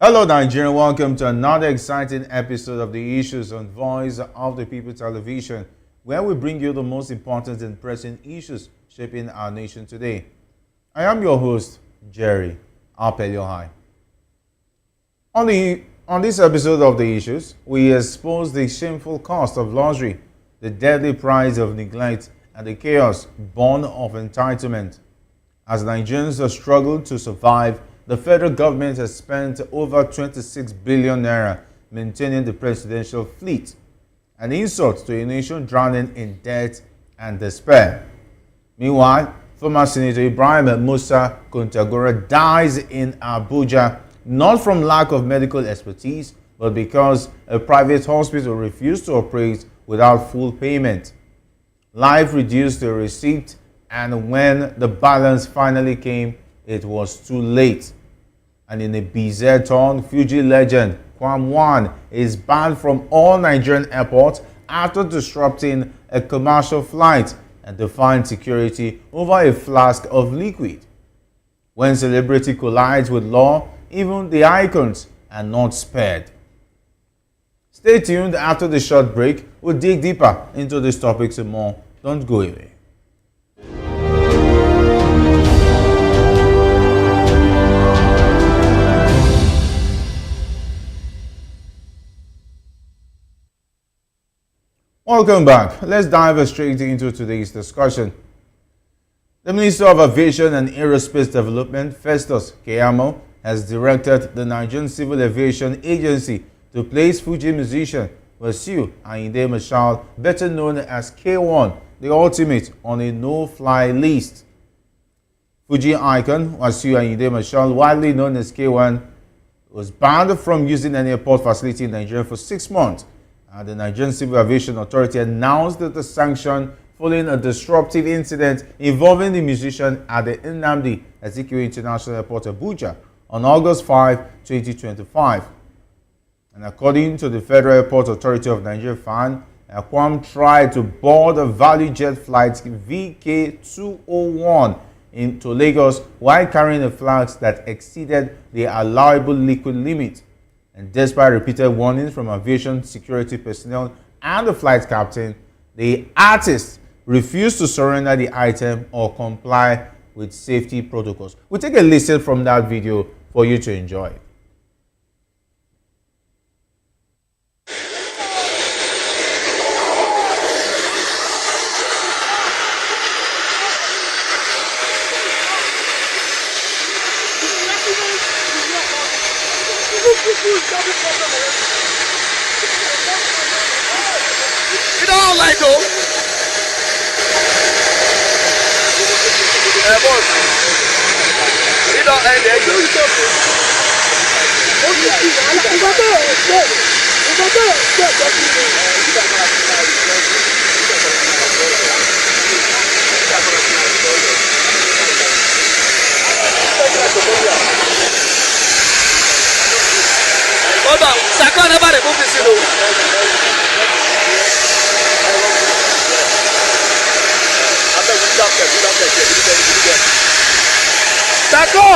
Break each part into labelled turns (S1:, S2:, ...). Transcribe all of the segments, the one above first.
S1: Hello, Nigeria. Welcome to another exciting episode of the Issues on Voice of the People television, where we bring you the most important and pressing issues shaping our nation today. I am your host, Jerry Apeliohai. On this episode of the Issues, we expose the shameful cost of luxury, the deadly price of neglect, and the chaos born of entitlement. As Nigerians have struggled to survive, the federal government has spent over 26 billion naira maintaining the presidential fleet, an insult to a nation drowning in debt and despair. Meanwhile, former Senator Ibrahim Musa Kontagora dies in Abuja, not from lack of medical expertise, but because a private hospital refused to operate without full payment. Life reduced to a receipt, and when the balance finally came, it was too late. And in a bizarre turn, Fuji legend Kwam is banned from all Nigerian airports after disrupting a commercial flight and defying security over a flask of liquid. When celebrity collides with law, even the icons are not spared. Stay tuned. After the short break, we'll dig deeper into these topics and more. Don't go away. Welcome back. Let's dive straight into today's discussion. The Minister of Aviation and Aerospace Development, Festus Keyamo, has directed the Nigerian Civil Aviation Agency to place Fuji musician Wasiu Ayinde Marshal, better known as K1, the ultimate, on a no-fly list. Fuji icon Wasiu Ayinde Marshal, widely known as K1, was banned from using any airport facility in Nigeria for 6 months. The Nigerian Civil Aviation Authority announced that the sanction following a disruptive incident involving the musician at the Nnamdi Azikiwe International Airport, Abuja, on August 5, 2025. And according to the Federal Airport Authority of Nigeria, Kwam tried to board a value jet flight VK201 into Lagos while carrying a flask that exceeded the allowable liquid limit. And despite repeated warnings from aviation security personnel and the flight captain, the artist refused to surrender the item or comply with safety protocols. We'll take a listen from that video for you to enjoy.
S2: You don't like though. Boss. You don't like that. Hold on, Saka never remove this, you know. Saka!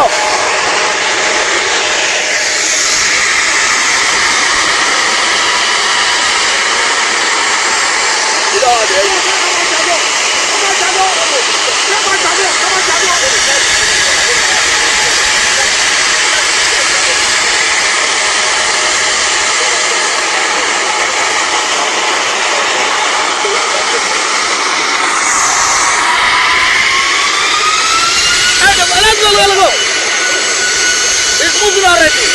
S2: You don't have it. Let's go. It's moving already.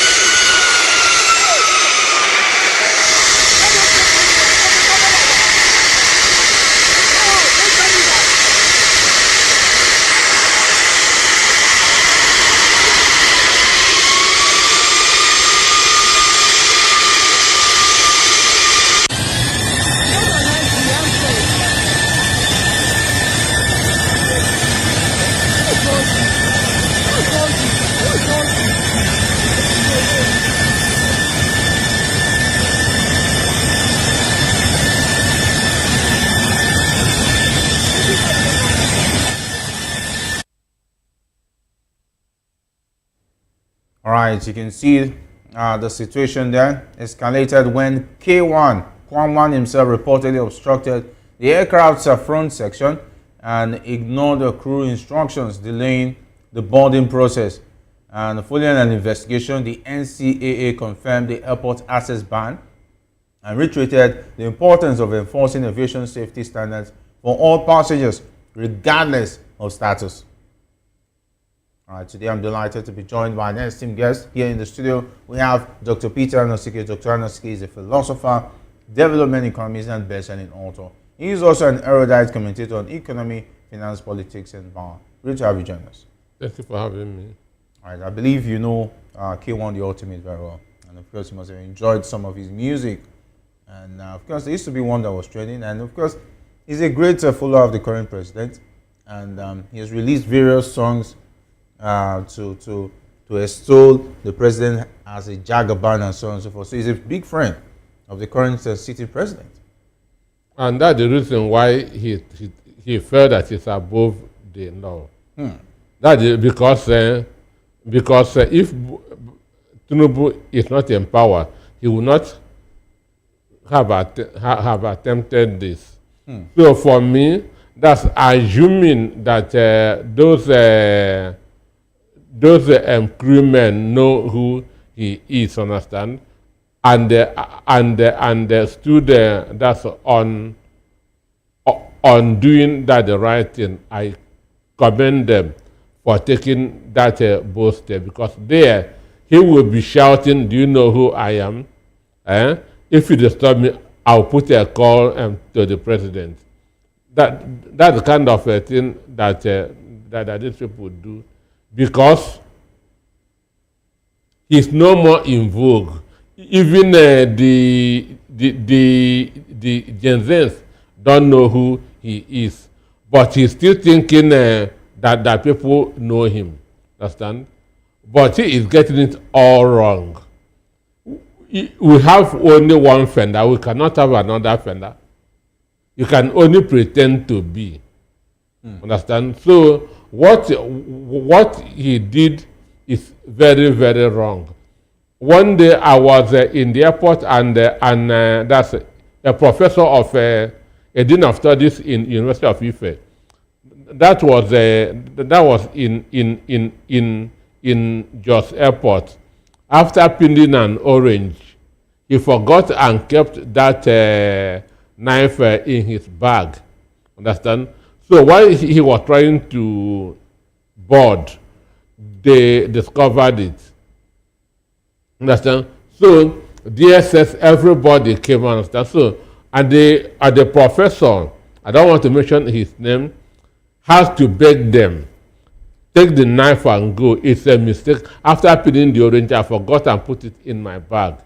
S1: All right, you can see The situation there escalated when Kwam himself reportedly obstructed the aircraft's front section and ignored the crew instructions, delaying the boarding process. And following an investigation, the NCAA confirmed the airport access ban and reiterated the importance of enforcing aviation safety standards for all passengers, regardless of status. All right, today I'm delighted to be joined by an esteemed guest here in the studio. We have Dr. Peter Anosike. Dr. Anosike is a philosopher, development economist, and best-selling author. He is also an erudite commentator on economy, finance, politics, and power. Great to have you join us.
S3: Thank you for having me.
S1: All right, I believe you know K1 the Ultimate very well. And of course, you must have enjoyed some of his music. And of course, there used to be one that was trending. And of course, he's a great follower of the current president. And he has released various songs to extol the president as a jagaban and so on and so forth. So he's a big friend of the current sitting president.
S3: And that's the reason why he felt that he's above the law. That is because if Tinubu is not in power, he would not have attempted this. So for me, that's assuming that those crewmen know who he is, understand, and stood that's on doing that the right thing. I commend them for taking that bold step, because there he will be shouting, "Do you know who I am? If you disturb me, I'll put a call to the president." That's the kind of thing that these people do, because he's no more in vogue. Even the Gen Zs don't know who he is, but he's still thinking that people know him. Understand? But he is getting it all wrong. We have only one fender. We cannot have another fender. You can only pretend to be. Understand? So what he did is very, very wrong. One day I was in the airport, and that's a professor of a dean of studies in University of Ife. That was in Jos Airport. After pinning an orange, he forgot and kept that knife in his bag. Understand? So while he was trying to board, they discovered it. Understand? So DSS, everybody came, understand? So and the professor, I don't want to mention his name, has to beg them, take the knife and go. It's a mistake. After pinning the orange, I forgot and put it in my bag.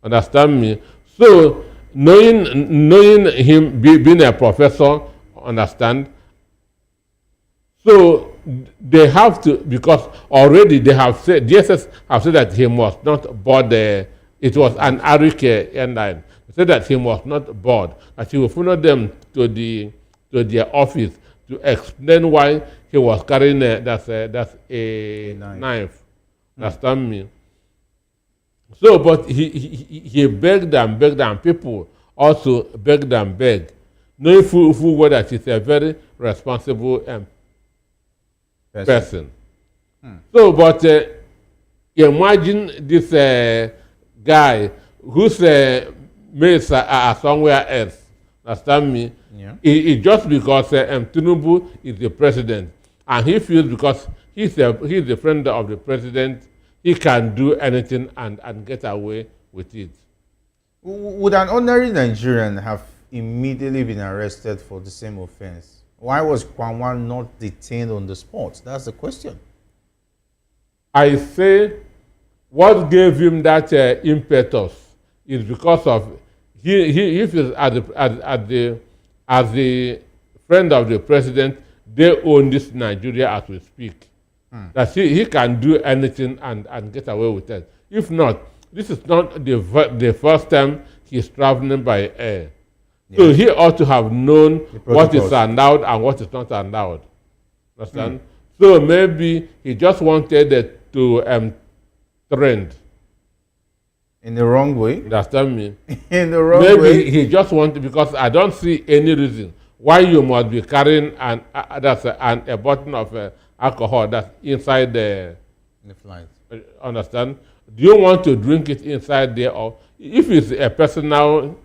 S3: Understand me? So knowing him being a professor, understand? So they have to, because already they have said, DSS have said that he must not board it was an Arik airline. They said that he must not board, that he will follow them to their office to explain why he was carrying that's a knife. Understand me? So, but he begged and people also begged and begged, knowing full well that he's a very responsible person. So, but imagine this guy whose mates are somewhere else. Understand me?
S1: Yeah.
S3: It's just because Tinubu is the president, and he feels because he's the friend of the president, he can do anything and get away with it.
S1: Would an ordinary Nigerian have immediately been arrested for the same offense? Why was Kwam not detained on the spot? That's the question.
S3: I say what gave him that impetus is because of he feels as the friend of the president, they own this Nigeria as we speak. That he can do anything and get away with it. If not, this is not the first time he's traveling by air. Yeah. So he ought to have known what is allowed and what is not allowed. Understand? So maybe he just wanted to trend.
S1: In the wrong way.
S3: Understand me?
S1: In the wrong
S3: Maybe
S1: way.
S3: he just wants to, because I don't see any reason why you must be carrying a bottle of alcohol that's inside the.
S1: In the flight.
S3: Understand? Do you want to drink it inside there, or if it's a personal,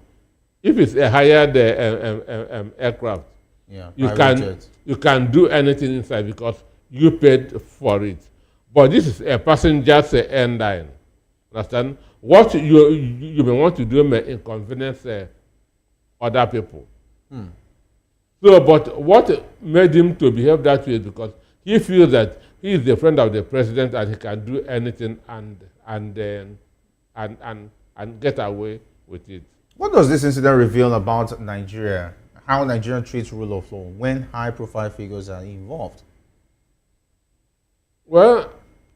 S3: if it's a hired aircraft,
S1: Yeah.
S3: you
S1: private
S3: can
S1: jet.
S3: you can do anything inside because you paid for it. But this is a passenger's airline. Understand? What you may want to do may inconvenience other people. So, but what made him to behave that way is because he feels that he is the friend of the president and he can do anything and get away with it.
S1: What does this incident reveal about Nigeria? How Nigeria treats rule of law when high-profile figures are involved?
S3: Well,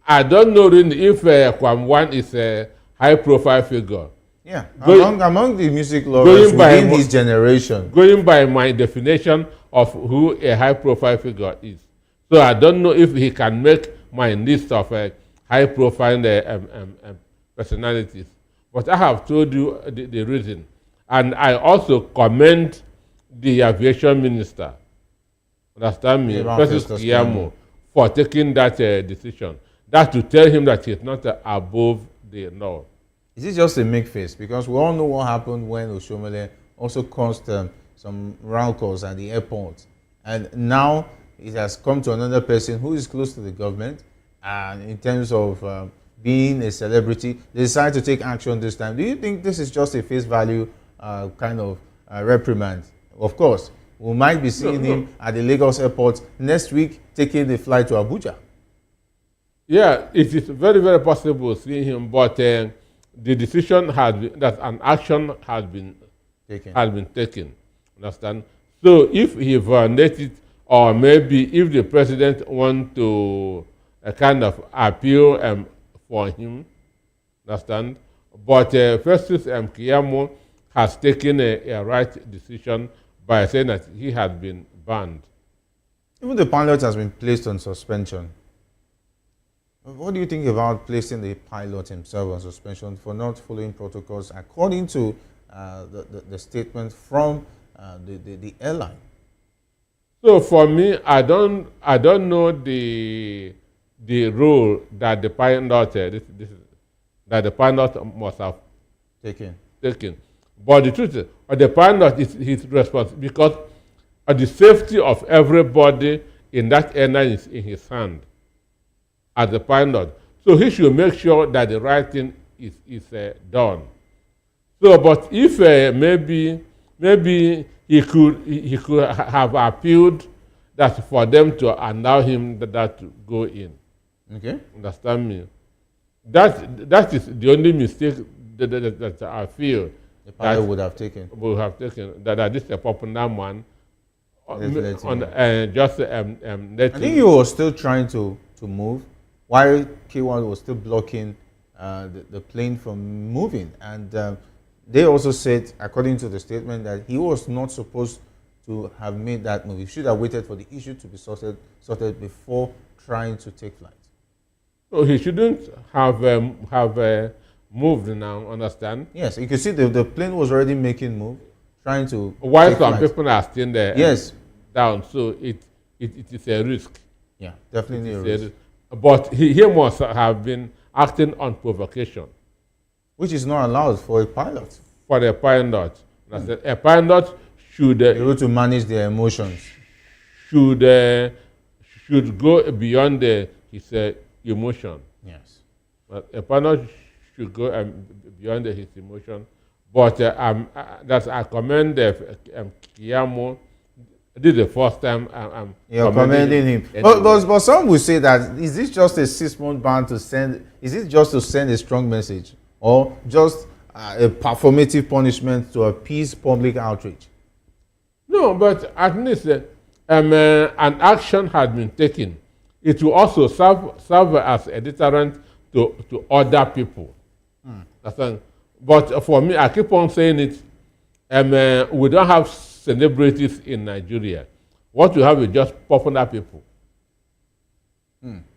S3: I don't know really if Kwam is a high-profile figure.
S1: Yeah,
S3: Going-
S1: among the music lovers
S3: going by
S1: within
S3: mo-
S1: his generation.
S3: Going by my definition of who a high-profile figure is. So I don't know if he can make my list of high-profile personalities. But I have told you the reason. And I also commend the aviation minister, understand me,
S1: Ivan
S3: Festus
S1: Festus
S3: Keyamo, for taking that decision. That to tell him that he's not above the law.
S1: Is it just a make face? Because we all know what happened when Oshomole also caused some rancors at the airport. And now it has come to another person who is close to the government. And in terms of being a celebrity, they decide to take action this time. Do you think this is just a face value kind of reprimand? Of course, we might be seeing him at the Lagos airport next week taking the flight to Abuja.
S3: Yeah, it is very, very possible seeing him, but the decision has been, that an action has been taken. Understand? So if he violates it, or maybe if the president wants to kind of appeal for him, understand? But Festus Keyamo has taken a right decision by saying that he has been banned.
S1: Even the pilot has been placed on suspension. What do you think about placing the pilot himself on suspension for not following protocols according to the statement from the airline?
S3: So for me, I don't know the role that the pilot that the pilot must have taken. But the truth is, the pilot is his responsibility because the safety of everybody in that airline is in his hand as the pilot. So he should make sure that the right thing is done. So, but if maybe he could have appealed that for them to allow him that to go in.
S1: Okay.
S3: Understand me? That is the only mistake that I feel
S1: The pilot would have taken.
S3: That this is a popular man.
S1: Let
S3: On
S1: him.
S3: just
S1: I think he was still trying to move while K1 was still blocking the plane from moving. And they also said, according to the statement, that he was not supposed to have made that move. He should have waited for the issue to be sorted before trying to take flight.
S3: So he shouldn't have moved now, understand?
S1: Yes, you can see the plane was already making move, trying to
S3: While
S1: take
S3: some
S1: flight.
S3: people are still there
S1: Yes.
S3: down, so it is a risk.
S1: Yeah, definitely a
S3: It is
S1: risk.
S3: But he must have been acting on provocation
S1: Which is not allowed for a pilot.
S3: for a pilot. Understand? A pilot should
S1: Able to manage their emotions.
S3: should go beyond his emotion.
S1: Yes.
S3: A pilot should go beyond his emotion. But that I commend Keyamo. This is the first time I'm
S1: You're commending him. But some will say that, is this just a 6-month ban to send, is it just to send a strong message? Or just a performative punishment to appease public outrage?
S3: No, but at least an action has been taken. It will also serve as a deterrent to other people. Understand? But for me, I keep on saying it, we don't have celebrities in Nigeria. What we have is just popular people.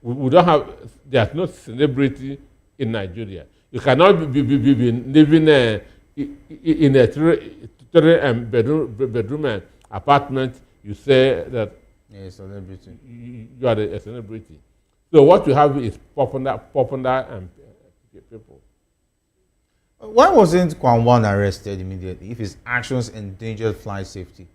S3: We don't have, there's no celebrity in Nigeria. You cannot be living in a three bedroom apartment. You say that
S1: Yeah, celebrity.
S3: you are a celebrity. So what you have is popular people.
S1: Why wasn't Kwam arrested immediately if his actions endangered flight safety?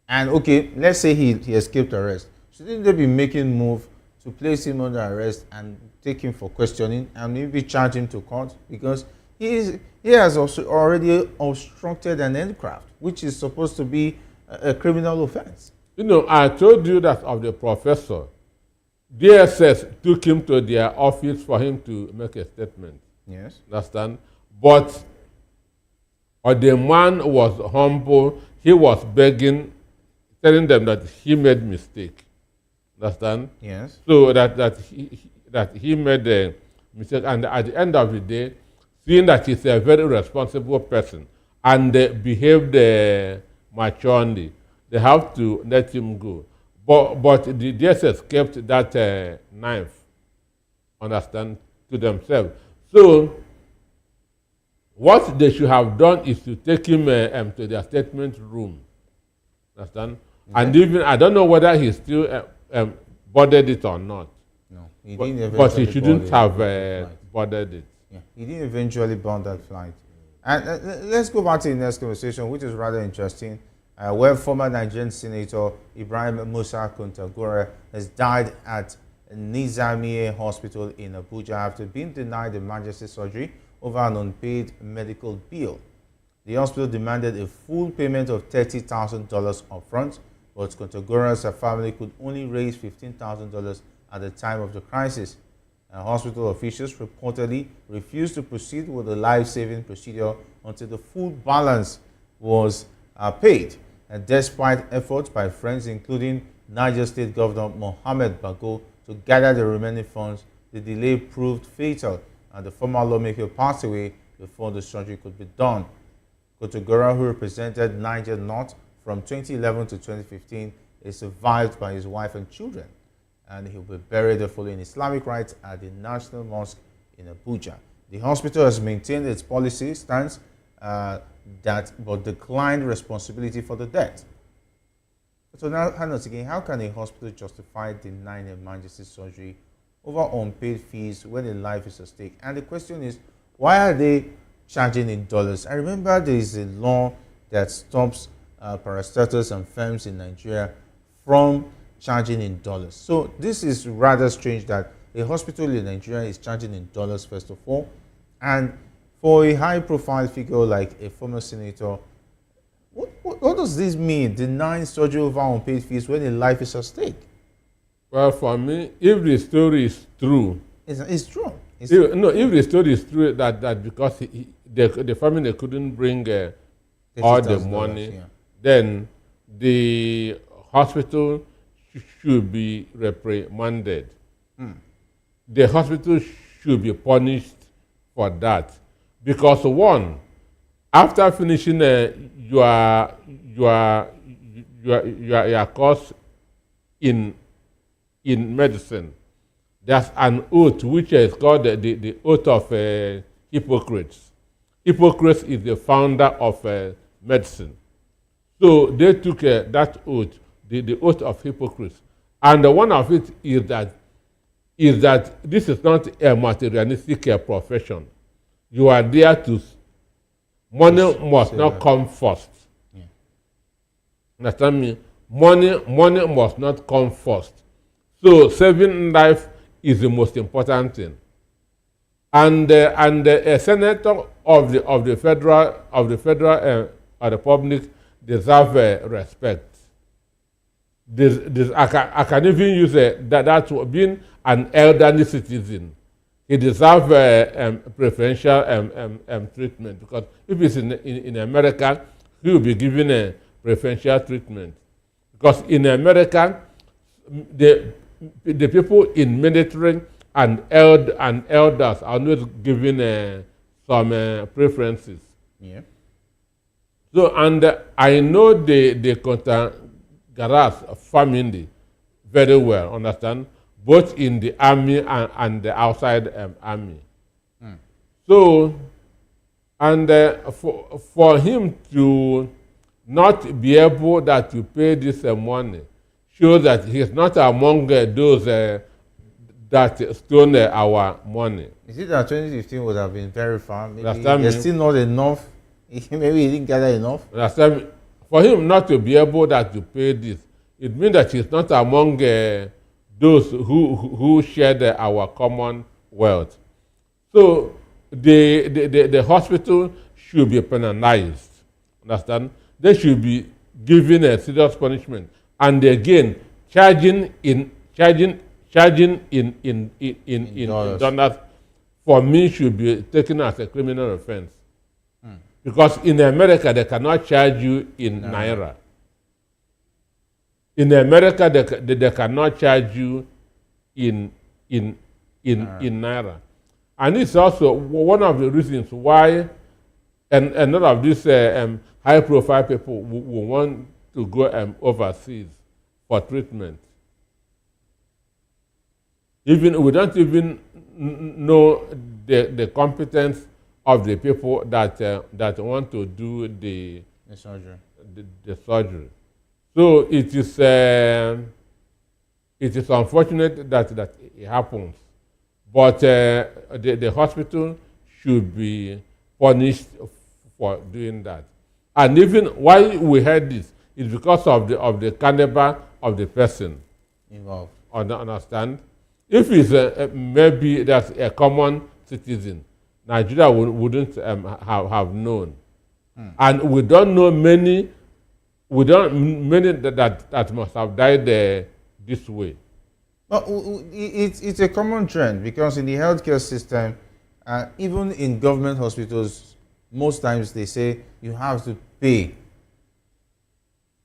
S1: And okay, let's say he escaped arrest. Shouldn't they be making move to place him under arrest and take him for questioning and maybe charge him to court? Because he has also already obstructed an aircraft, which is supposed to be a criminal offense.
S3: You know, I told you that of the professor. DSS took him to their office for him to make a statement.
S1: Yes.
S3: Understand? But the man was humble. He was begging, telling them that he made mistake. Understand?
S1: Yes.
S3: So that he made a mistake, and at the end of the day, seeing that he's a very responsible person and behaved maturely, they have to let him go. But the DSS kept that knife, understand, to themselves. So what they should have done is to take him to their statement room, understand? Okay. And even I don't know whether he still boarded it or not.
S1: No, he didn't.
S3: But he shouldn't have boarded it.
S1: Yeah, he didn't eventually board that flight. And let's go back to the next conversation, which is rather interesting. Where former Nigerian Senator Ibrahim Musa Kontagora has died at Nizamiye Hospital in Abuja after being denied emergency surgery over an unpaid medical bill. The hospital demanded a full payment of $30,000 upfront, but Kontagora's family could only raise $15,000 at the time of the crisis. Hospital officials reportedly refused to proceed with the life-saving procedure until the full balance was paid. And despite efforts by friends, including Niger State Governor Mohammed Bago, to gather the remaining funds, the delay proved fatal, and the former lawmaker passed away before the surgery could be done. Kontagora, who represented Niger North from 2011 to 2015, is survived by his wife and children, and he will be buried following Islamic rites at the National Mosque in Abuja. The hospital has maintained its policy stance but declined responsibility for the death. So now, again, how can a hospital justify denying emergency surgery over unpaid fees when a life is at stake? And the question is, why are they charging in dollars? I remember there is a law that stops parastatals and firms in Nigeria from charging in dollars. So this is rather strange that a hospital in Nigeria is charging in dollars first of all, and for a high-profile figure like a former senator, what does this mean, denying surgery over unpaid fees when a life is at stake?
S3: Well, for me, if the story is true...
S1: It's true.
S3: If the story is true that because the family couldn't bring all the money, yeah, then the hospital should be reprimanded. The hospital should be punished for that. Because one, after finishing your course in medicine, there's an oath which is called the oath of Hippocrates. Hippocrates is the founder of medicine. So they took that oath, the oath of Hippocrates, and one of it is that this is not a materialistic profession. You are there to, money must not come first. Yeah. Understand me? Money must not come first. So saving life is the most important thing. And a senator of the federal republic deserve respect. I can even use that being an elderly citizen. He deserves preferential treatment, because if he's in America, he will be given a preferential treatment. Because in America, the people in military and elders are not given some preferences.
S1: Yeah.
S3: So, and I know the Kontagaras family very well, understand? Both in the army and the outside army. So, and for him to not be able that to pay this money shows that he is not among those that stole our money.
S1: Is it that 2015 would have been very far? Maybe
S3: Understand
S1: there's
S3: me?
S1: still not enough. Maybe he didn't gather enough.
S3: Understand? For him not to be able that to pay this, it means that he's not among those who shared our common wealth. So the hospital should be penalized. Understand? They should be given a serious punishment. And again, charging in dollars for me should be taken as a criminal offense. Because in America, they cannot charge you in naira. In America, they cannot charge you in naira. And it's also one of the reasons why a lot of these high-profile people will want to go overseas for treatment. Even we don't even know the competence of the people that want to do the surgery. So it is unfortunate that it happens, but the hospital should be punished for doing that. And even why we had this is because of the caliber of the person
S1: Involved.
S3: Understand? If it's maybe that's a common citizen, Nigeria wouldn't have known. And we don't know many. We don't many that must have died this way.
S1: But it's a common trend because in the healthcare system, even in government hospitals, most times they say you have to pay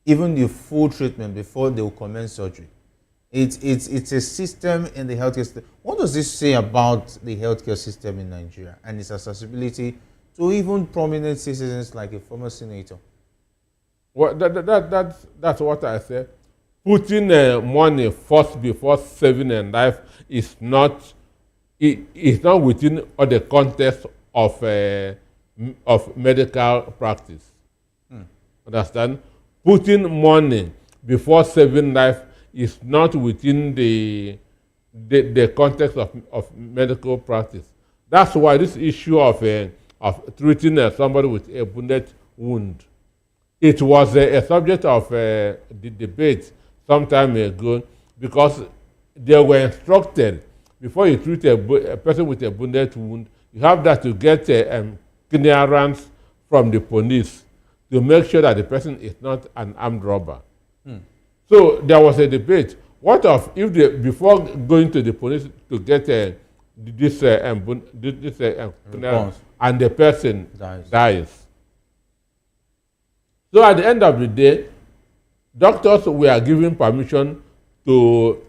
S1: even the full treatment before they will commence surgery. It's a system in the healthcare system. What does this say about the healthcare system in Nigeria and its accessibility to even prominent citizens like a former senator?
S3: Well, that's what I said. Putting money first before saving a life is not within all the context of medical practice. Understand? Putting money before saving life is not within the context of medical practice. That's why this issue of treating somebody with a bullet wound, it was a subject of the debate some time ago, because they were instructed before you treat a person with a bullet wound, you have that to get clearance from the police to make sure that the person is not an armed robber. So there was a debate. What if they, before going to the police to get this clearance, and the person dies? So at the end of the day, doctors were given permission to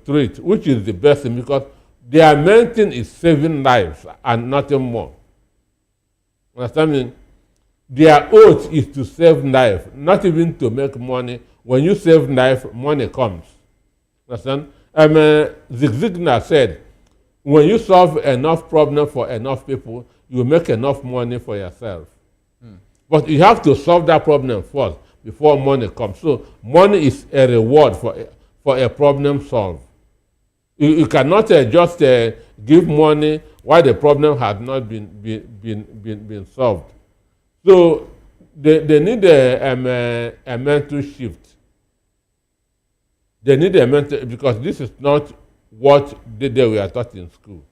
S3: treat, which is the best thing, because their main thing is saving lives and nothing more. Understand me? Their oath is to save life, not even to make money. When you save life, money comes. Understand? Zig Ziglar said, when you solve enough problem for enough people, you make enough money for yourself. But you have to solve that problem first before money comes. So money is a reward for a problem solved. You cannot just give money while the problem has not been solved. So they need a mental shift. They need a mental, because this is not what they were taught in school.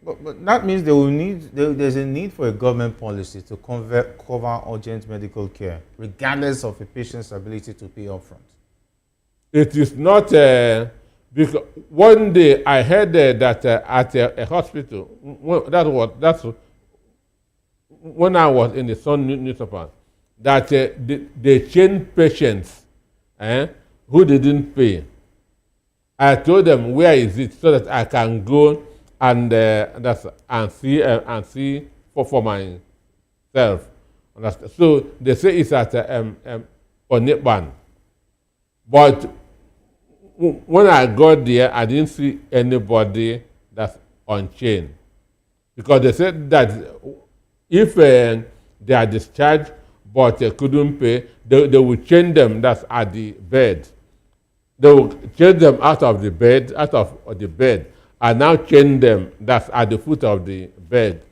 S1: But that means there's a need for a government policy to cover urgent medical care, regardless of a patient's ability to pay upfront.
S3: It is not, because one day I heard that at a hospital, that's when I was in the Sun newspaper, that they changed patients who didn't pay. I told them, where is it, so that I can go and see for myself. So they say it's at Onitban. But when I got there, I didn't see anybody that's on chain. because they said that if they are discharged but they couldn't pay, they will change them that's at the bed. They will change them out of the bed, and now change them that's at the foot of the bed,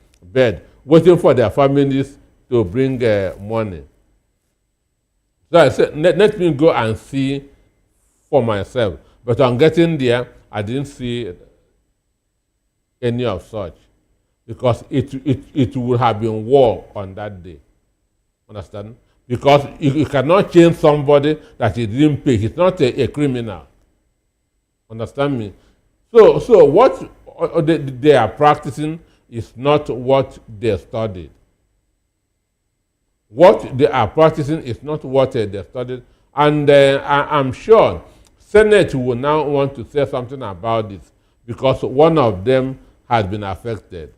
S3: waiting for their families to bring money. So I said, let me go and see for myself. But on getting there, I didn't see any of such, because it would have been war on that day. Understand? Because you cannot change somebody that he didn't pay. He's not a criminal. Understand me? So what they are practicing is not what they studied. What they are practicing is not what they studied. And I'm sure Senate will now want to say something about this, because one of them has been affected.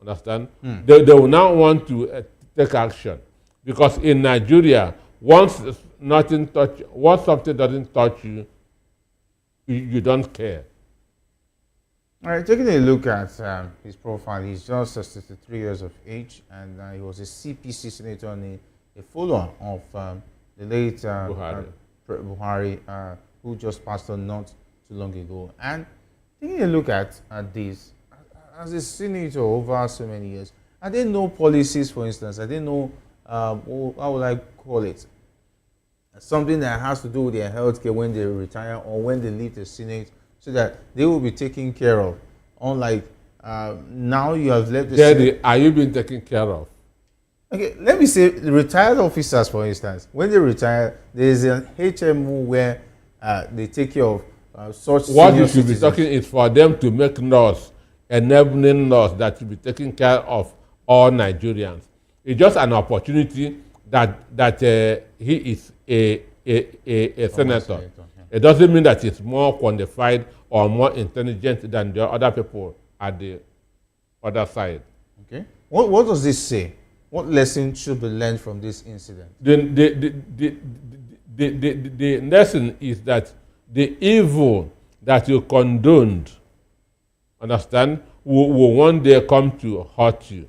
S3: Understand? They will now want to take action. Because in Nigeria, once something doesn't touch you, you don't care.
S1: All right, taking a look at his profile, he's just 63 years of age, and he was a CPC senator and a follower of the late Buhari, who just passed on not too long ago. And taking a look at this, as a senator over so many years, I didn't know policies, for instance. I didn't know, how would I call it? Something that has to do with their healthcare when they retire or when they leave the Senate, so that they will be taken care of. Unlike now, you have left the Senate.
S3: Are you being taken care of?
S1: Okay, let me say retired officers, for instance. When they retire, there is an HMO where they take care of such
S3: What
S1: senior
S3: you should be
S1: citizens.
S3: talking is for them to make laws, enabling laws that should be taking care of all Nigerians. It's just an opportunity that he is a senator.
S1: Yeah.
S3: It doesn't mean that he's more qualified or more intelligent than the other people at the other side.
S1: Okay. What does this say? What lesson should be learned from this incident?
S3: The lesson is that the evil that you condoned, understand, will one day come to hurt you.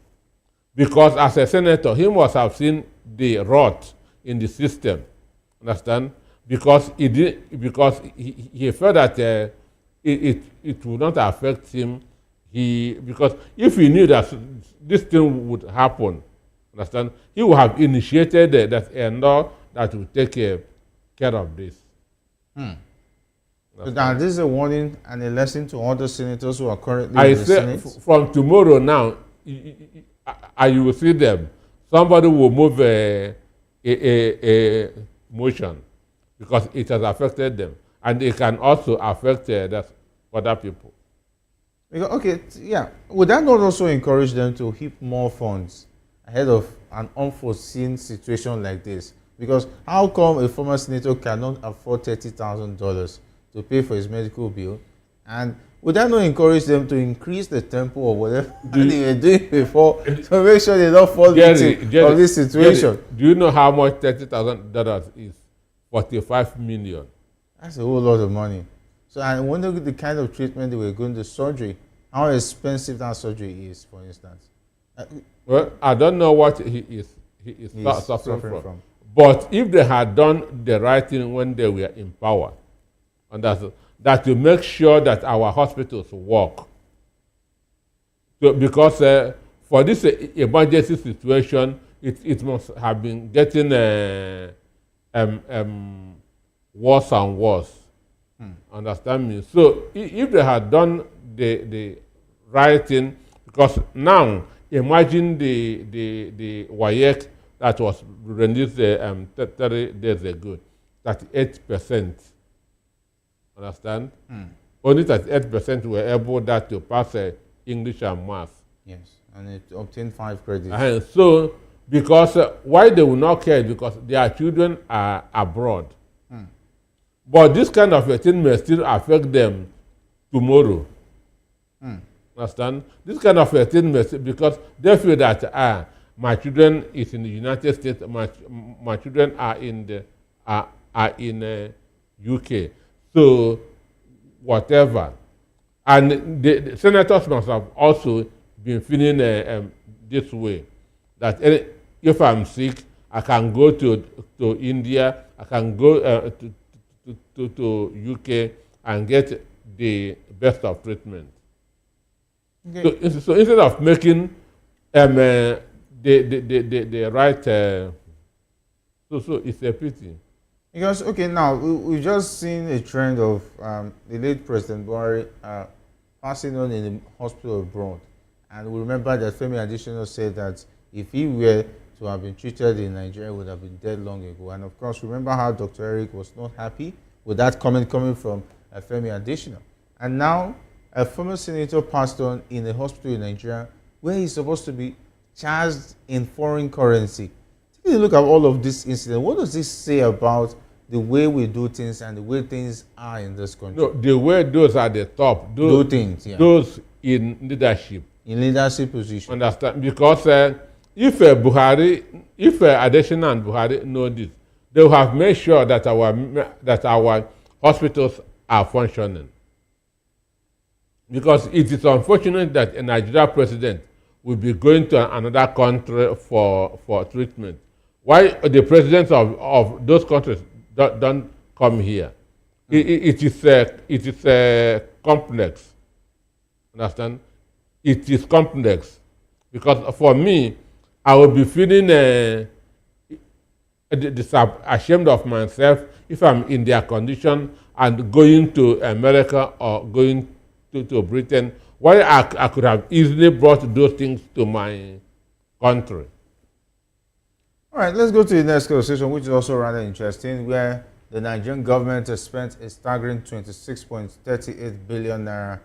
S3: Because as a senator, he must have seen the rot in the system, understand? Because he felt that it would not affect him. Because if he knew that this thing would happen, understand, he would have initiated that a law that would take care of this.
S1: So now this is a warning and a lesson to other senators who are currently in the Senate.
S3: From tomorrow now, you will see them. Somebody will move a motion because it has affected them, and it can also affect other people.
S1: Okay, yeah. Would that not also encourage them to heap more funds ahead of an unforeseen situation like this? Because how come a former senator cannot afford $30,000 to pay for his medical bill? And would that not encourage them to increase the tempo or whatever they were doing before to make sure they don't fall victim of this situation?
S3: Do you know how much $30,000 is? 45 million.
S1: That's a whole lot of money. So I wonder the kind of treatment they were going to surgery, how expensive that surgery is, for instance.
S3: Well, I don't know what he is suffering from. But if they had done the right thing when they were in power, and that to make sure that our hospitals work. So because for this emergency situation, it must have been getting worse and worse. Understand me? So if they had done the right thing, because now imagine the WAEC that was released 30 days ago, 38%. Understand? Only 38% were able to pass English and math.
S1: Yes, and it obtained 5 credits.
S3: And so, because why they will not care? Because their children are abroad. But this kind of a thing may still affect them tomorrow. Understand? This kind of a thing may still, because they feel that my children is in the United States, my children are in UK. So whatever. And the senators must have also been feeling this way. That if I'm sick, I can go to India, I can go to UK and get the best of treatment.
S1: Okay.
S3: So instead of making the right, so it's a pity.
S1: Because, okay, now we've just seen a trend of the late President Buhari passing on in the hospital abroad. And we remember that Femi Adesina said that if he were to have been treated in Nigeria, he would have been dead long ago. And of course, remember how Dr. Eric was not happy with that comment coming from Femi Adesina. And now, a former senator passed on in a hospital in Nigeria where he's supposed to be charged in foreign currency. Take a look at all of this incident. What does this say about the way we do things and the way things are in this country?
S3: No, the way those at the top,
S1: Do things, yeah.
S3: those in leadership.
S1: In leadership position.
S3: Understand? Because if Adesina and Buhari know this, they will have made sure that our hospitals are functioning. Because it is unfortunate that a Nigerian president will be going to another country for treatment. Why the presidents of those countries don't come here? It is complex. Understand? It is complex. Because for me, I will be feeling ashamed of myself if I'm in their condition and going to America or going to Britain. Why I could have easily brought those things to my country.
S1: All right, let's go to the next conversation, which is also rather interesting, where the Nigerian government has spent a staggering 26.38 billion naira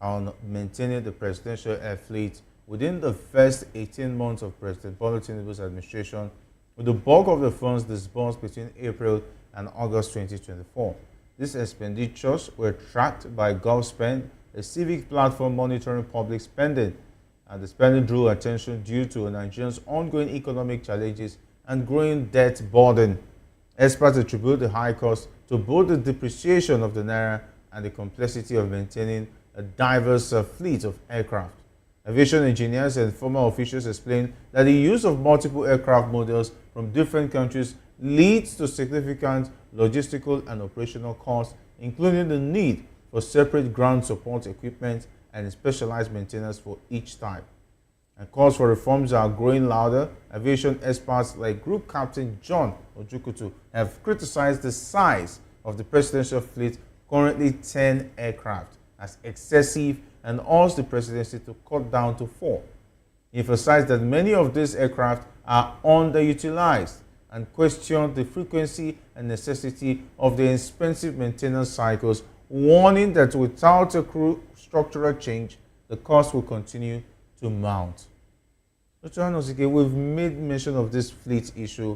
S1: on maintaining the presidential air fleet within the first 18 months of President Bola Tinubu's administration, with the bulk of the funds disbursed between April and August 2024. These expenditures were tracked by GovSpend, a civic platform monitoring public spending, and the spending drew attention due to Nigerians' ongoing economic challenges and growing debt burden. Experts attribute the high cost to both the depreciation of the naira and the complexity of maintaining a diverse fleet of aircraft. Aviation engineers and former officials explain that the use of multiple aircraft models from different countries leads to significant logistical and operational costs, including the need for separate ground support equipment and specialized maintenance for each type. And calls for reforms are growing louder. Aviation experts like Group Captain John Ojukutu have criticized the size of the presidential fleet, currently 10 aircraft, as excessive and urged the presidency to cut down to 4. He emphasized that many of these aircraft are underutilized and questioned the frequency and necessity of the expensive maintenance cycles, warning that without a structural change, the cost will continue to mount. Dr. Anosike, we've made mention of this fleet issue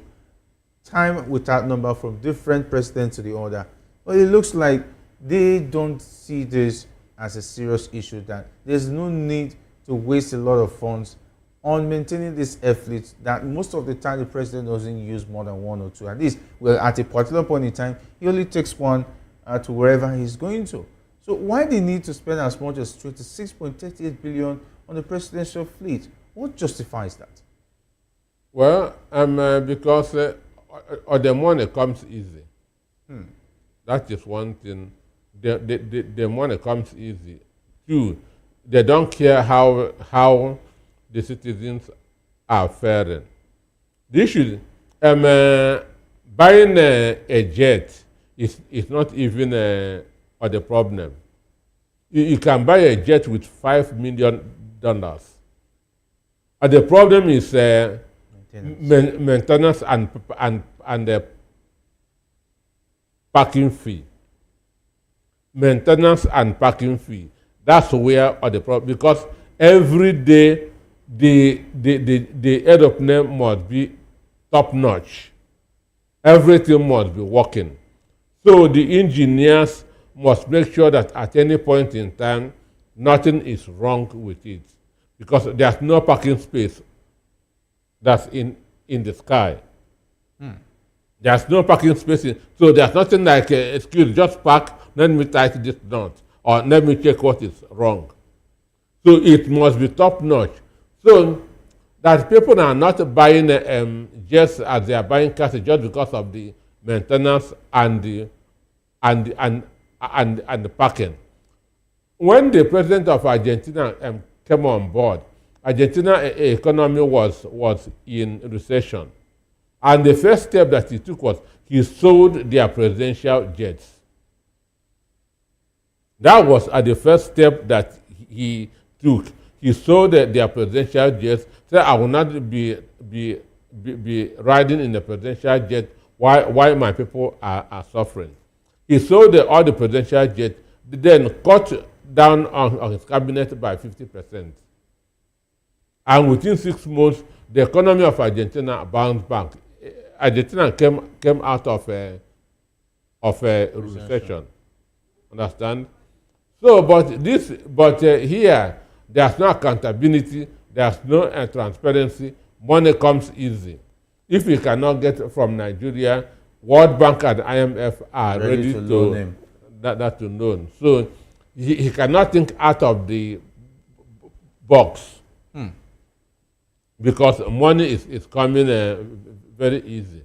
S1: time without number from different presidents to the other, but it looks like they don't see this as a serious issue, that there's no need to waste a lot of funds on maintaining this air fleet, that most of the time the president doesn't use more than one or two. At least, well, at a particular point in time, he only takes one to wherever he's going to. So why the need to spend as much as 26.38 billion on the presidential fleet? What justifies that?
S3: Well, because the money comes easy. That is one thing. The money comes easy. Two, they don't care how the citizens are faring. The issue, buying a jet is not even the problem. You can buy a jet with $5 million. The problem is maintenance and the parking fee. Maintenance and parking fee. That's where the problem, because every day the aeroplane must be top notch. Everything must be working. So the engineers must make sure that at any point in time, nothing is wrong with it, because there's no parking space that's in the sky. There's no parking space, so there's nothing like excuse, just park, let me tighten this knot, or let me check what is wrong. So it must be top notch. So that people are not buying just as they are buying cars just because of the maintenance and the and the parking. When the president of Argentina came on board, Argentina economy was in recession, and the first step that he took was he sold their presidential jets. That was the first step that he took. He sold their presidential jets. Said, "I will not be riding in the presidential jet while my people are suffering." He sold all the presidential jets, then cut down on his cabinet by 50%. And within 6 months, the economy of Argentina bounced back. Argentina came out of a recession. Understand? So, but here, there's no accountability, there's no transparency, money comes easy. If you cannot get from Nigeria, World Bank and IMF are ready to loan him. That to loan. So he cannot think out of the box because money is coming very easy.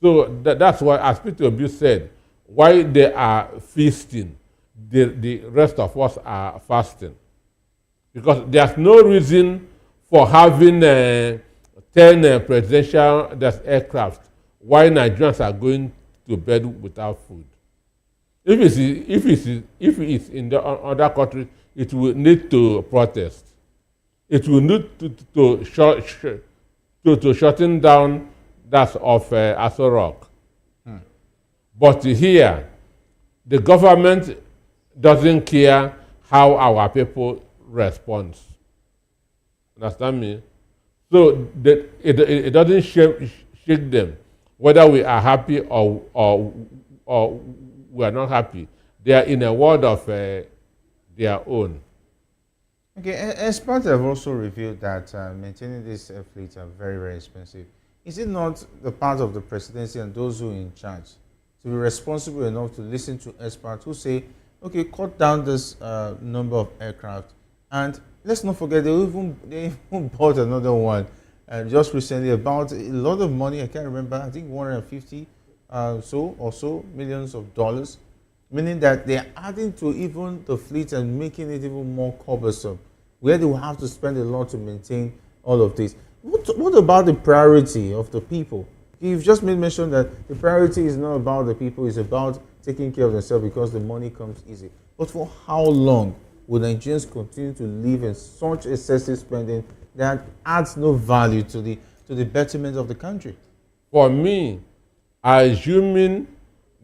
S3: So that's why, as Peter Obi said, why they are feasting, the rest of us are fasting. Because there's no reason for having 10 presidential aircraft while Nigerians are going to bed without food. If it's in the other countries, it will need to protest. It will need to shutting down that of Aso Rock. But here, the government doesn't care how our people respond. Understand me? So it doesn't shake them whether we are happy or we are not happy. They are in a world of their own.
S1: Okay, experts have also revealed that maintaining these fleets are very, very expensive. Is it not the part of the presidency and those who are in charge to be responsible enough to listen to experts who say, okay, cut down this number of aircraft, and let's not forget they even bought another one just recently about a lot of money. I can't remember. I think 150 so millions of dollars, meaning that they are adding to even the fleet and making it even more cumbersome, where they will have to spend a lot to maintain all of this. What about the priority of the people? You've just made mention that the priority is not about the people, it's about taking care of themselves because the money comes easy. But for how long will Nigerians continue to live in such excessive spending that adds no value to the betterment of the country?
S3: For me, assuming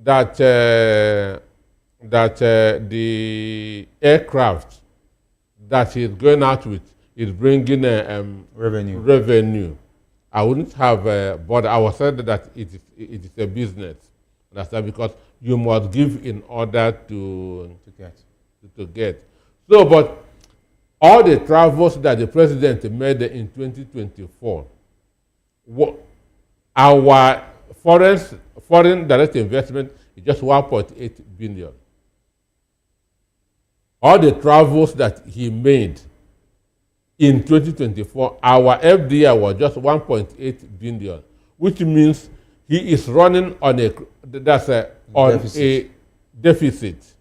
S3: that the aircraft that he's going out with is bringing revenue, I wouldn't have but I was said that it is a business. Understand? Because you must give in order to get. So, but all the travels that the president made in 2024, our foreign direct investment is just 1.8 billion. All the travels that he made in 2024, our FDI was just 1.8 billion, which means he is running on a deficit.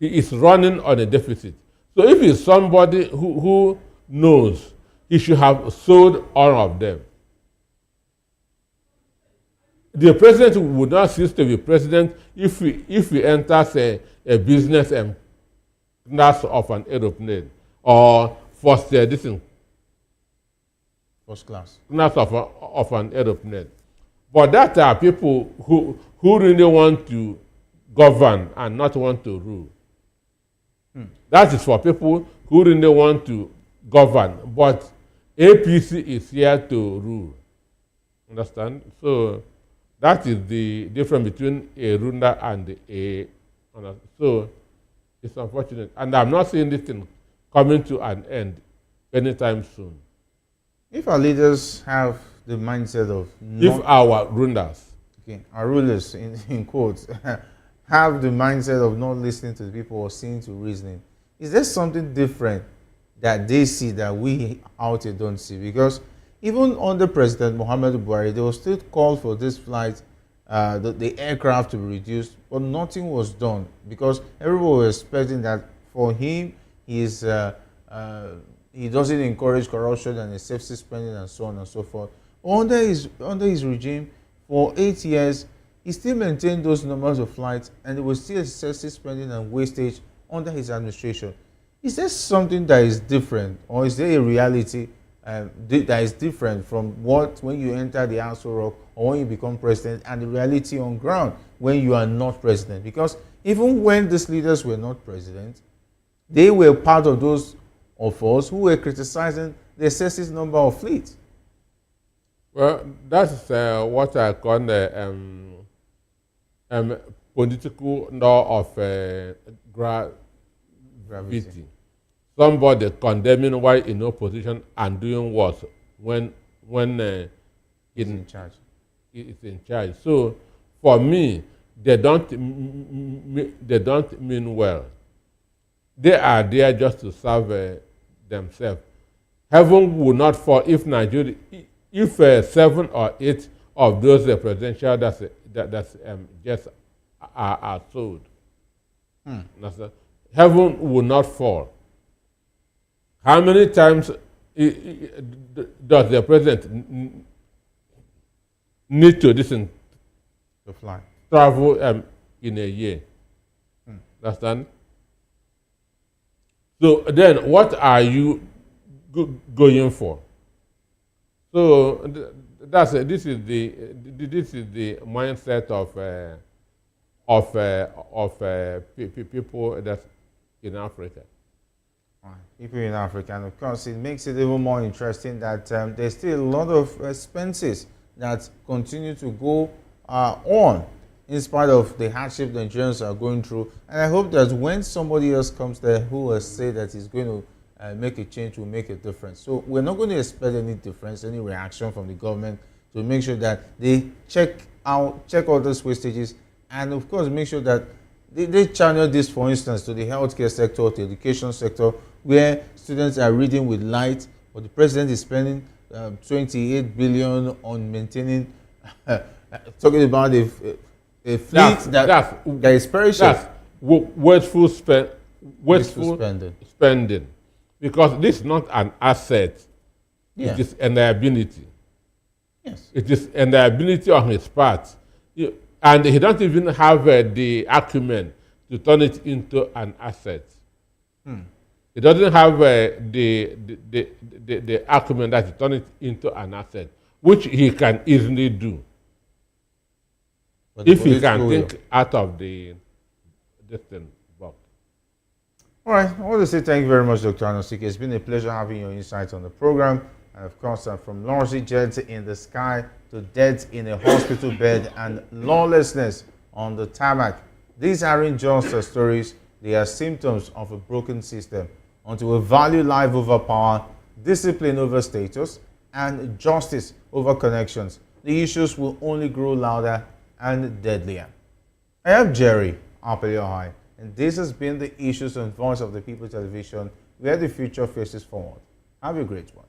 S3: He is running on a deficit. So if he's somebody who knows, he should have sold all of them. The president would not cease to be president if he enters a business class of an aeroplane or first
S1: class
S3: of an aeroplane. But that are people who really want to govern and not want to rule. That is for people who really want to govern, but APC is here to rule. Understand? So that is the difference between a ruler and a. So it's unfortunate, and I'm not seeing this thing coming to an end anytime soon.
S1: If our leaders have the mindset of
S3: our rulers,
S1: our rulers in quotes, have the mindset of not listening to the people or seeing to reasoning, is there something different that they see that we out here don't see. Because even under President Muhammadu Buhari, there was still call for this flight, the aircraft to be reduced, but nothing was done because everyone was expecting that for him, he doesn't encourage corruption and excessive spending and so on and so forth. Under his regime, for 8 years, he still maintained those numbers of flights, and there was still excessive spending and wastage under his administration. Is there something that is different, or is there a reality that is different from what when you enter the House of Rock or when you become president, and the reality on ground when you are not president? Because even when these leaders were not president, they were part of those of us who were criticizing the excessive number of fleets.
S3: Well, that's what I call the political law of gravity. Somebody condemning while in opposition and doing what when
S1: In charge.
S3: it's in charge. So for me, they don't mean well. They are there just to serve themselves. Heaven will not fall if Nigeria, if 7 or 8 of those presidential that's just are sold. Heaven will not fall. How many times does the president need to listen
S1: To fly.
S3: travel in a year? Understand? So then, what are you going for? So this is the mindset of people that's in Africa.
S1: People in Africa, and of course, it makes it even more interesting that there's still a lot of expenses that continue to go on in spite of the hardship the Nigerians are going through. And I hope that when somebody else comes there who will say that he's going to make a change, will make a difference. So we're not going to expect any difference, any reaction from the government to make sure that they check all those wastages, and of course make sure that they channel this, for instance, to the healthcare sector, to the education sector, where students are reading with light, but the president is spending 28 billion on maintaining, talking about a fleet that is perishing.
S3: That's wasteful spending. Because this is not an asset.
S1: Yeah.
S3: It is a liability.
S1: Yes.
S3: It is a liability on his part. And he don't even have the acumen to turn it into an asset. He doesn't have the acumen that he turn it into an asset, which he can easily do.
S1: But
S3: If he can think out of the distant box.
S1: All right. I want to say thank you very much, Dr. Anosike. It's been a pleasure having your insights on the program. And of course, from laundry jets in the sky to deaths in a hospital bed and lawlessness on the tarmac. These aren't just stories, they are symptoms of a broken system. Until we value life over power, discipline over status, and justice over connections, the issues will only grow louder and deadlier. I am Jerry Apeliohai, and this has been the Issues and Voice of the People television, where the future faces forward. Have a great one.